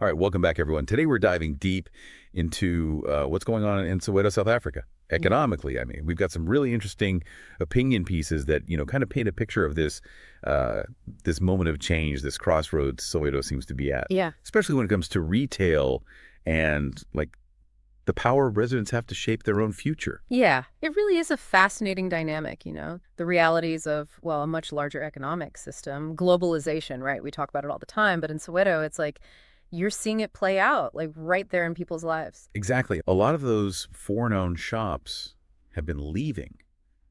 All right, welcome back, everyone. Today we're diving deep into what's going on in Soweto, South Africa. Economically, I mean, we've got some really interesting opinion pieces that, kind of paint a picture of this moment of change, this crossroads Soweto seems to be at. Yeah. Especially when it comes to retail and like the power residents have to shape their own future. Yeah, it really is a fascinating dynamic. The realities of, well, a much larger economic system, globalization, right? We talk about it all the time, but in Soweto, it's like you're seeing it play out, like right there in people's lives. Exactly. A lot of those foreign-owned shops have been leaving,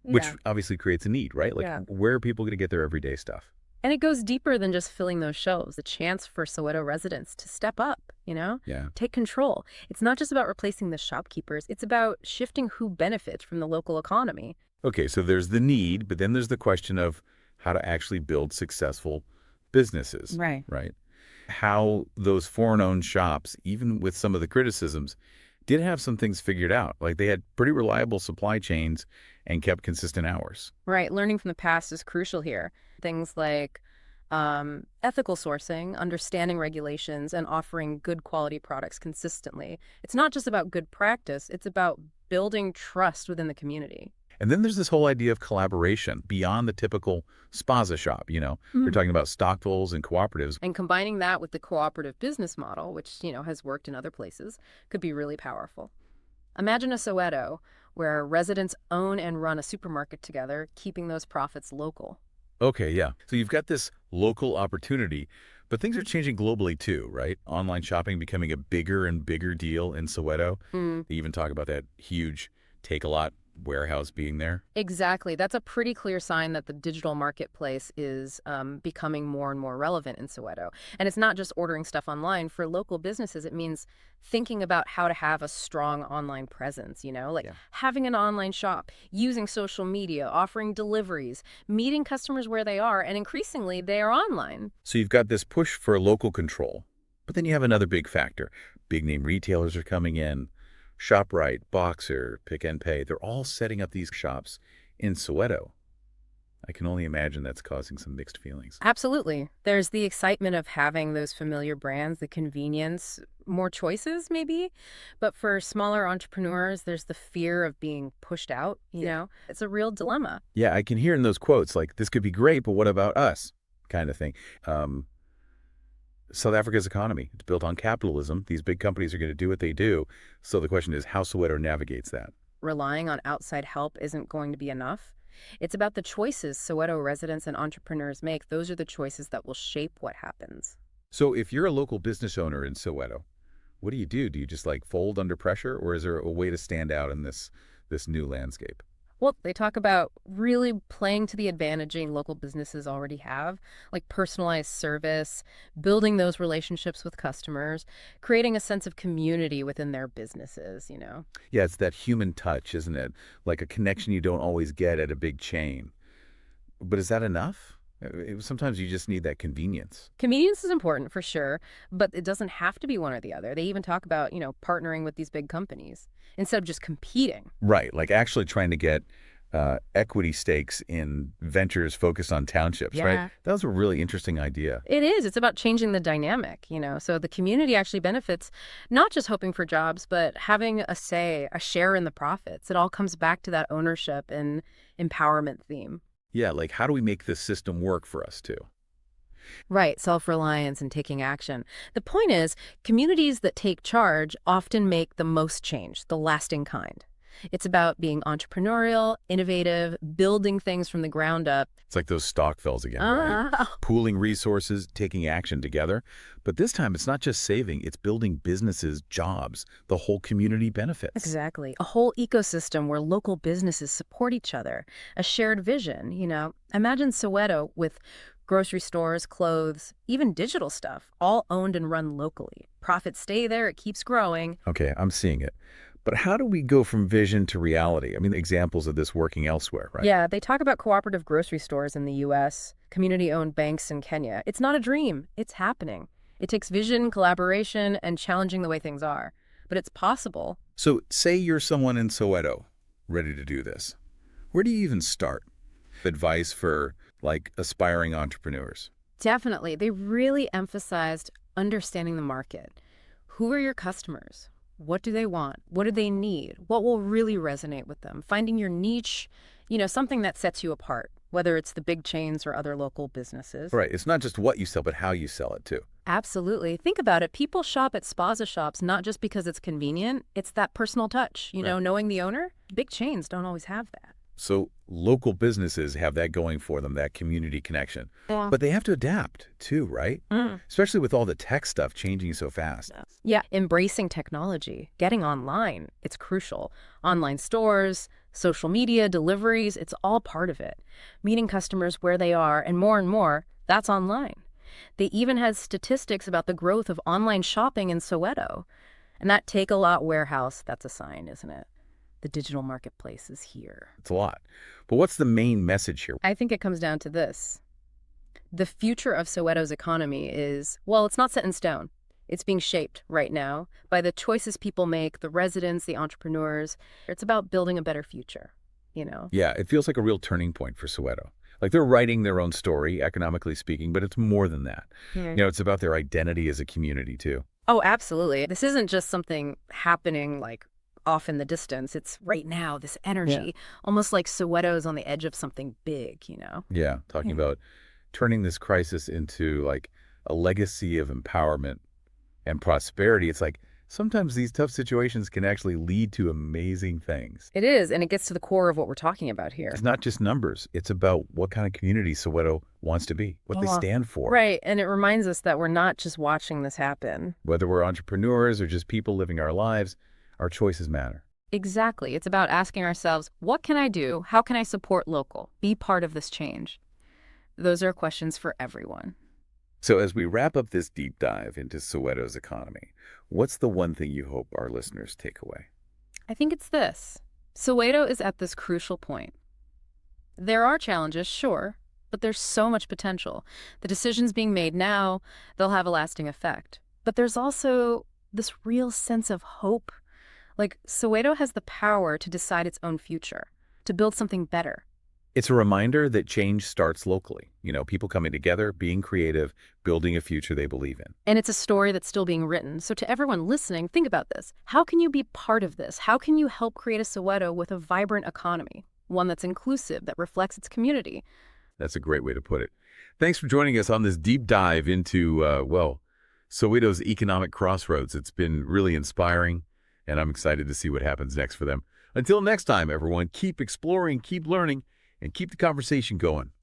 which Yeah. obviously creates a need, right? Like, Yeah. where are people going to get their everyday stuff? And it goes deeper than just filling those shelves, the chance for Soweto residents to step up, Yeah. take control. It's not just about replacing the shopkeepers, it's about shifting who benefits from the local economy. Okay, so there's the need, but then there's the question of how to actually build successful businesses, Right. right? How those foreign-owned shops, even with some of the criticisms, did have some things figured out. Like they had pretty reliable supply chains and kept consistent hours. Right. Learning from the past is crucial here. Things like ethical sourcing, understanding regulations, and offering good quality products consistently. It's not just about good practice, it's about building trust within the community. And then there's this whole idea of collaboration beyond the typical spaza shop, They're Mhm. talking about stockfuls and cooperatives. And combining that with the cooperative business model, which has worked in other places, could be really powerful. Imagine a Soweto where residents own and run a supermarket together, keeping those profits local. Okay, yeah. So you've got this local opportunity, but things are changing globally too, right? Online shopping becoming a bigger and bigger deal in Soweto. Mm. They even talk about that huge Take-A-Lot warehouse being there. Exactly. That's a pretty clear sign that the digital marketplace is becoming more and more relevant in Soweto. And it's not just ordering stuff online. For local businesses, it means thinking about how to have a strong online presence, like Yeah. having an online shop, using social media, offering deliveries, meeting customers where they are, and increasingly they are online. So you've got this push for local control, but then you have another big factor. Big name retailers are coming in. Shoprite, Boxer, Pick and Pay, they're all setting up these shops in Soweto. I can only imagine that's causing some mixed feelings. Absolutely. There's the excitement of having those familiar brands, the convenience, more choices maybe. But for smaller entrepreneurs, there's the fear of being pushed out. It's a real dilemma. Yeah, I can hear in those quotes, like, this could be great, but what about us? Kind of thing. South Africa's economy, it's built on capitalism. These big companies are going to do what they do. So the question is how Soweto navigates that. Relying on outside help isn't going to be enough. It's about the choices Soweto residents and entrepreneurs make. Those are the choices that will shape what happens. So if you're a local business owner in Soweto, what do you do? Do you just like fold under pressure, or is there a way to stand out in this new landscape? Well, they talk about really playing to the advantaging local businesses already have, like personalized service, building those relationships with customers, creating a sense of community within their businesses. Yeah, it's that human touch, isn't it? Like a connection you don't always get at a big chain. But is that enough? Sometimes you just need that convenience. Convenience is important for sure, but it doesn't have to be one or the other. They even talk about, partnering with these big companies instead of just competing. Right, like actually trying to get equity stakes in ventures focused on townships, right? Yeah. That was a really interesting idea. It is. It's about changing the dynamic. So the community actually benefits, not just hoping for jobs, but having a say, a share in the profits. It all comes back to that ownership and empowerment theme. Yeah, like how do we make this system work for us too? Right, self-reliance and taking action. The point is, communities that take charge often make the most change, the lasting kind. It's about being entrepreneurial, innovative, building things from the ground up. It's like those stockfels again, right? Ah, Pooling resources, taking action together. But this time, it's not just saving, it's building businesses, jobs. The whole community benefits. exactly. A whole ecosystem where local businesses support each other, a shared vision. Imagine Soweto with grocery stores, clothes, even digital stuff, all owned and run locally. Profits stay there, it keeps growing. Okay, I'm seeing it. But how do we go from vision to reality? I mean, examples of this working elsewhere, right? Yeah, they talk about cooperative grocery stores in the U.S., community-owned banks in Kenya. It's not a dream, it's happening. It takes vision, collaboration, and challenging the way things are. But it's possible. So say you're someone in Soweto ready to do this. Where do you even start? Advice for like aspiring entrepreneurs. Definitely. They really emphasized Understanding the market. Who are your customers? What do they want? What do they need? What will really resonate with them? Finding your niche, something that sets you apart, whether it's the big chains or other local businesses. Right. It's not just what you sell, but how you sell it, too. Absolutely. Think about it. People shop at spaza shops not just because it's convenient. It's that personal touch, Right. knowing the owner. Big chains don't always have that. So local businesses have that going for them, that community connection. Yeah. But they have to adapt, too, right? Especially with all the tech stuff changing so fast. Yeah, embracing technology, getting online, it's crucial. Online stores, social media, deliveries, it's all part of it. Meeting customers where they are, and more, that's online. They even had statistics about the growth of online shopping in Soweto. And that take-a-lot warehouse, that's a sign, isn't it? The digital marketplace is here. It's a lot. But what's the main message here? I think it comes down to this. The future of Soweto's economy is, well, it's not set in stone. It's being shaped right now by the choices people make, the residents, the entrepreneurs. It's about building a better future. Yeah, it feels like a real turning point for Soweto. Like they're writing their own story, economically speaking, but it's more than that. It's about their identity as a community, too. Oh, absolutely. This isn't just something happening like off in the distance. It's right now, this energy, almost like Soweto's on the edge of something big. Yeah, talking about turning this crisis into like a legacy of empowerment and prosperity. It's like sometimes these tough situations can actually lead to amazing things. It is, and it gets to the core of what we're talking about here. It's not just numbers. It's about what kind of community Soweto wants to be, what they stand for. Right, and it reminds us that we're not just watching this happen. Whether we're entrepreneurs or just people living our lives, our choices matter. Exactly. It's about asking ourselves, what can I do? How can I support local? Be part of this change. Those are questions for everyone. So as we wrap up this deep dive into Soweto's economy, what's the one thing you hope our listeners take away? I think it's this. Soweto is at this crucial point. There are challenges, sure, but there's so much potential. The decisions being made now, they'll have a lasting effect. But there's also this real sense of hope. Like, Soweto has the power to decide its own future, to build something better. It's a reminder that change starts locally. People coming together, being creative, building a future they believe in. And it's a story that's still being written. So to everyone listening, think about this. How can you be part of this? How can you help create a Soweto with a vibrant economy? One that's inclusive, that reflects its community. That's a great way to put it. Thanks for joining us on this deep dive into, Soweto's economic crossroads. It's been really inspiring, and I'm excited to see what happens next for them. Until next time, everyone, keep exploring, keep learning, and keep the conversation going.